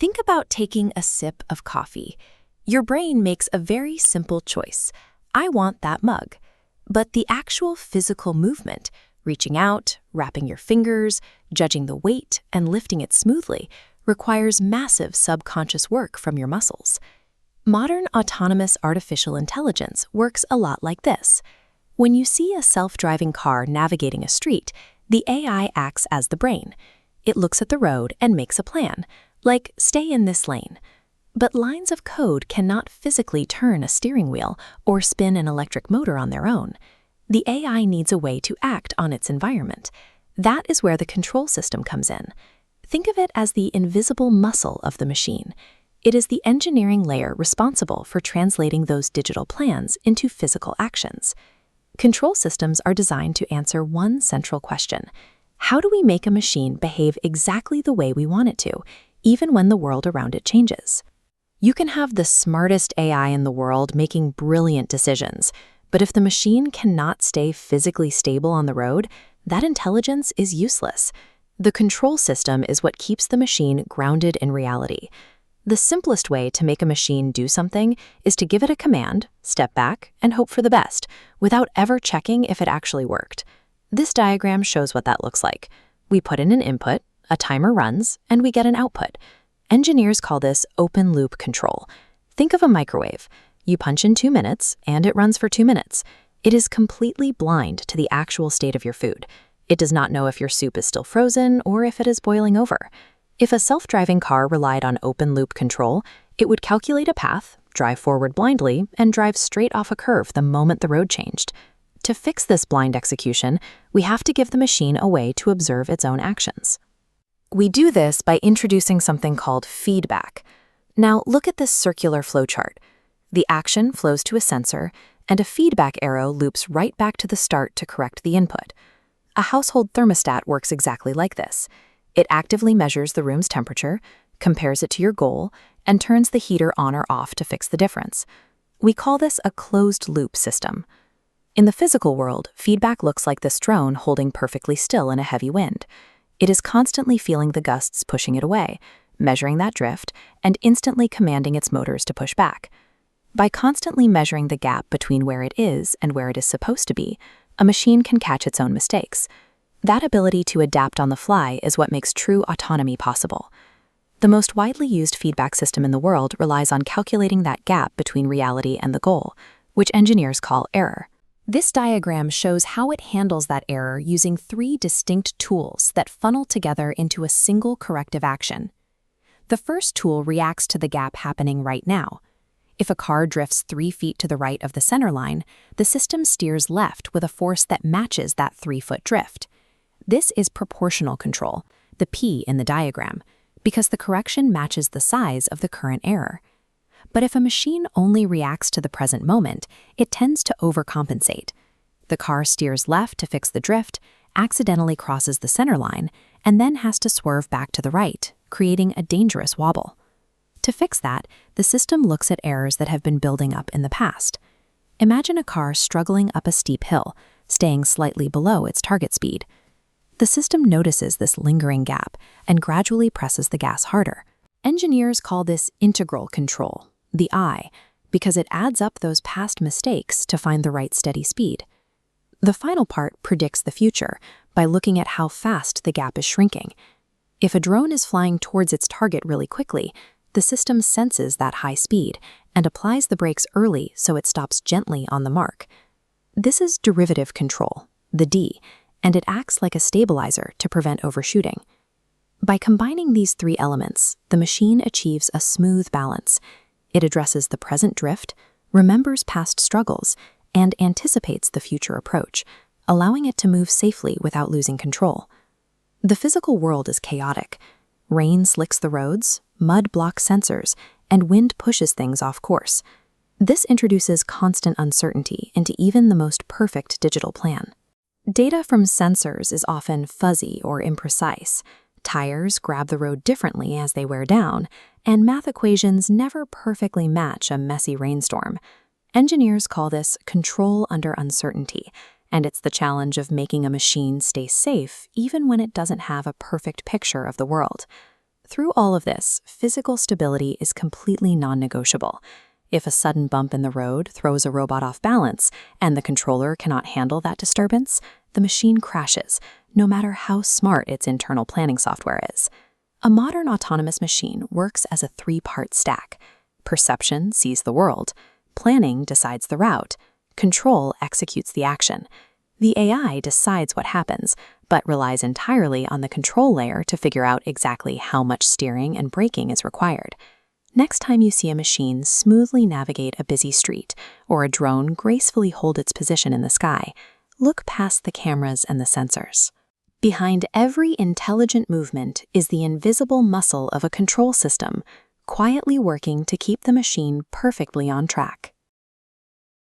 Think about taking a sip of coffee. Your brain makes a very simple choice. I want that mug. But the actual physical movement, reaching out, wrapping your fingers, judging the weight, and lifting it smoothly, requires massive subconscious work from your muscles. Modern autonomous artificial intelligence works a lot like this. When you see a self-driving car navigating a street, the AI acts as the brain. It looks at the road and makes a plan, like stay in this lane. But lines of code cannot physically turn a steering wheel or spin an electric motor on their own. The AI needs a way to act on its environment. That is where the control system comes in. Think of it as the invisible muscle of the machine. It is the engineering layer responsible for translating those digital plans into physical actions. Control systems are designed to answer one central question: how do we make a machine behave exactly the way we want it to, even when the world around it changes? You can have the smartest AI in the world making brilliant decisions, but if the machine cannot stay physically stable on the road, that intelligence is useless. The control system is what keeps the machine grounded in reality. The simplest way to make a machine do something is to give it a command, step back, and hope for the best, without ever checking if it actually worked. This diagram shows what that looks like. We put in an input, a timer runs, and we get an output. Engineers call this open-loop control. Think of a microwave. You punch in 2 minutes, and it runs for 2 minutes. It is completely blind to the actual state of your food. It does not know if your soup is still frozen or if it is boiling over. If a self-driving car relied on open-loop control, it would calculate a path, drive forward blindly, and drive straight off a curve the moment the road changed. To fix this blind execution, we have to give the machine a way to observe its own actions. We do this by introducing something called feedback. Now, look at this circular flowchart. The action flows to a sensor, and a feedback arrow loops right back to the start to correct the input. A household thermostat works exactly like this. It actively measures the room's temperature, compares it to your goal, and turns the heater on or off to fix the difference. We call this a closed-loop system. In the physical world, feedback looks like this drone holding perfectly still in a heavy wind. It is constantly feeling the gusts pushing it away, measuring that drift, and instantly commanding its motors to push back. By constantly measuring the gap between where it is and where it is supposed to be, a machine can catch its own mistakes. That ability to adapt on the fly is what makes true autonomy possible. The most widely used feedback system in the world relies on calculating that gap between reality and the goal, which engineers call error. This diagram shows how it handles that error using 3 distinct tools that funnel together into a single corrective action. The first tool reacts to the gap happening right now. If a car drifts 3 feet to the right of the center line, the system steers left with a force that matches that 3-foot drift. This is proportional control, the P in the diagram, because the correction matches the size of the current error. But if a machine only reacts to the present moment, it tends to overcompensate. The car steers left to fix the drift, accidentally crosses the center line, and then has to swerve back to the right, creating a dangerous wobble. To fix that, the system looks at errors that have been building up in the past. Imagine a car struggling up a steep hill, staying slightly below its target speed. The system notices this lingering gap and gradually presses the gas harder. Engineers call this integral control, the I, because it adds up those past mistakes to find the right steady speed. The final part predicts the future by looking at how fast the gap is shrinking. If a drone is flying towards its target really quickly, the system senses that high speed and applies the brakes early so it stops gently on the mark. This is derivative control, the D, and it acts like a stabilizer to prevent overshooting. By combining these 3 elements, the machine achieves a smooth balance. It addresses the present drift, remembers past struggles, and anticipates the future approach, allowing it to move safely without losing control. The physical world is chaotic. Rain slicks the roads, mud blocks sensors, and wind pushes things off course. This introduces constant uncertainty into even the most perfect digital plan. Data from sensors is often fuzzy or imprecise. Tires grab the road differently as they wear down, and math equations never perfectly match a messy rainstorm. Engineers call this control under uncertainty, and it's the challenge of making a machine stay safe even when it doesn't have a perfect picture of the world. Through all of this, physical stability is completely non-negotiable. If a sudden bump in the road throws a robot off balance and the controller cannot handle that disturbance, the machine crashes, no matter how smart its internal planning software is. A modern autonomous machine works as a three-part stack. Perception sees the world, planning decides the route, control executes the action. The AI decides what happens, but relies entirely on the control layer to figure out exactly how much steering and braking is required. Next time you see a machine smoothly navigate a busy street or a drone gracefully hold its position in the sky, look past the cameras and the sensors. Behind every intelligent movement is the invisible muscle of a control system, quietly working to keep the machine perfectly on track.